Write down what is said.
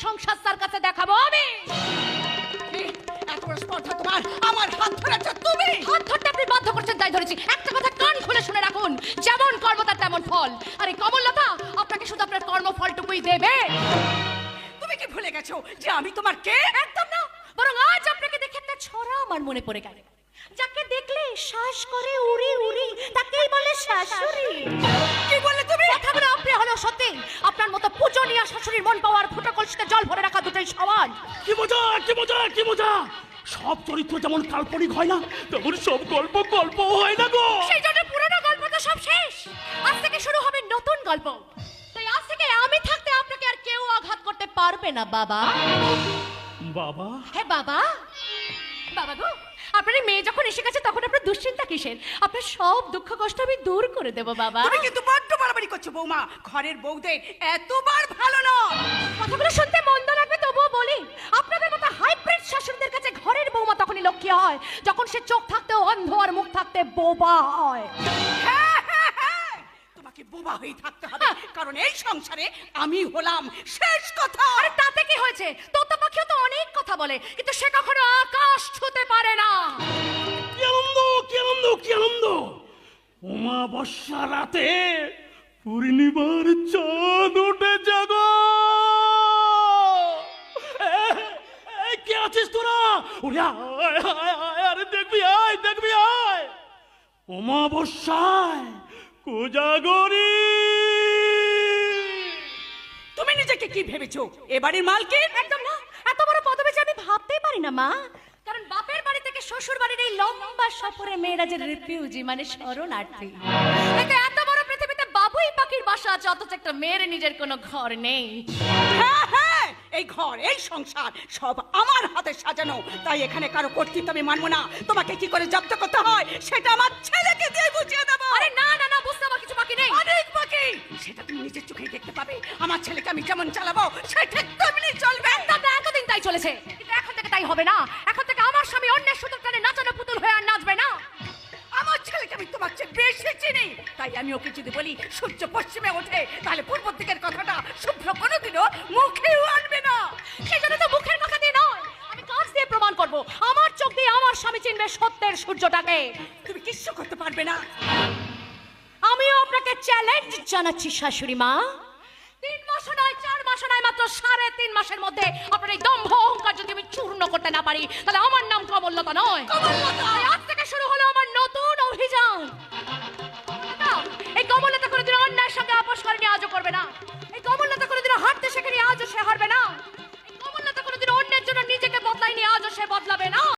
সংসার তার কাছে দেখাবো আমি। এত বড় স্পর্ধা তোমার, আমার হাত ধরেছ তুমি। হাত ধরতে আপনি বাধ্য করছেন তাই ধরেছি। একটা কথা কান খুলে শুনে রাখুন, যেমন কর্ম তার তেমন ফল। আর এই কমললতা আপনাকে শুধু আপনার কর্মফলটুকুই দেবে। তুমি কি ভুলে গেছো যে আমি তোমার কে? একদম না, বরং আজ আপনাকে দেখে একটা ছড়া আমার মনে পড়ে গেল। যাকে দেখলে শ্বাস করে উড়ি উড়ি, তাকেই বলে শাশুড়ি। কি বললে তুমি? কথাগুলো আপনি হলো সত্যি। আপনার মতো পূজনীয় শাশুড়ির মন পাওয়ার ফুটো কলসিতে জল ভরে রাখা দুটোই সমান। কি মজা, কি মজা, কি মজা! সব চরিত্র যেমন কাল্পনিক হয় না, তেমন সব গল্প গল্প হয় না গো। সেই জন্য পুরনো গল্প তো সব শেষ। আজ থেকে শুরু হবে নতুন গল্প। তাই আজ থেকে আমি থাকতে আপনাকে আর কেউ আঘাত করতে পারবে না বাবা। বাবা? হ্যাঁ বাবা। বাবা গো, আপনার এই মেয়ে যখন এসে গেছে তখন আপনার দুশ্চিন্তা কিসের? আপনার সব দুঃখ কষ্ট আমি দূর করে দেব বাবা। তুমি কিন্তু বড্ড বাড়াবাড়ি করছো বৌমা। ঘরের বউদের এতবার ভালো নয়। কথাগুলো শুনতে মন্দ লাগবে, তবুও বলি, আপনাদের মতো হাইব্রিড শাশুড়িদের কাছে ঘরের বৌমা তখনই লক্ষ্মী হয় যখন সে চোখ থাকতেও অন্ধ আর মুখ থাকতে বোবা হয়। হ্যাঁ, হ্যাঁ, হ্যাঁ। তোমাকে বোবা হয়ে থাকতে হবে, কারণ এই সংসারে আমি হলাম শেষ কথা। আরে তাতে কি হয়েছে? তোতা পাখিও তো অনেক কথা বলে, কিন্তু সে কখনো আকাশ ছুঁতে পারে না। কি আনন্দ, কি আনন্দ, কি আনন্দ! অমাবস্যা রাতে পূর্ণিমার চাঁদ উঠে জাগো। কে আছিস তোরা? ওরে আয়, আয়, আয়, আরে দেখবি আয়, দেখবি আয়! অমাবস্যায় কোজাগরি। তুমি নিজেকে কি ভেবেছো এবাড়ির মালকিন? একদম না, এত বড় পদবি যে আমি ভাবতেই পারি না মা। কারণ বাপের বাড়ি থেকে শ্বশুর বাড়ির এই লম্বা সফরে মেয়েরা যে রিফিউজি মানে শরণার্থী। এতে এত বড় পৃথিবীতে বাবুই পাখির বাসা আছে, অথচ একটা মেয়ের নিজের কোনো ঘর নেই। হ্যাঁ, হ্যাঁ, এই ঘর এই সংসার সব আমার হাতে সাজানো। তাই এখানে কারো কর্তৃত্ব আমি মানবো না। তোমাকে কি করে জব্দ করতে হয় সেটা আমার ছেলেকে দিয়ে বুঝিয়ে দেবো। আরে না না না, বুঝতে আমার কিছু বাকি নেই। অনেক বাকি, সেটা তুমি নিজের চোখেই দেখতে পাবে। আমার ছেলেকে আমি যেমন চালাবো সেটা তেমনি চলবে। একদম না, এতদিন তাই চলেছে, কিন্তু এখন থেকে তাই হবে না। এখন থেকে আমার স্বামী অন্যের সুতোর টানে নাচানো পুতুল হয়ে আর নাচবে না। আমার ছেলেকে আমি তোমার চেয়ে বেশি চিনি। তাই আমি ওকে যদি বলি সূর্য পশ্চিমে ওঠে, তাহলে পূর্ব দিকের কথাটা শুভ্র কোনোদিনও মুখেও আনবে না। সেই জন্য তো মুখের কথা দিয়ে নয়, আমি কাজ দিয়ে প্রমাণ করব। আমার চোখ দিয়ে আমার স্বামী চিনবে সত্যের সূর্যটাকে। তুমি কিচ্ছু করতে পারবে না। আমিও আপনাকে চ্যালেঞ্জ জানাচ্ছি শাশুড়ি মা। 3 মাস নয়, 4 মাস নয়, মাত্র 3.5 মাসের মধ্যে আপনার এই দম্ভ অহংকার যদি আমি চূর্ণ করতে না পারি, তাহলে আমার নাম কমললতা নয়। তাই আজ থেকে শুরু হলো আমার নতুন অভিযান। এই কমললতা কোনোদিন অন্যায়ের সঙ্গে আপোষ করেনি, আজও করবে না।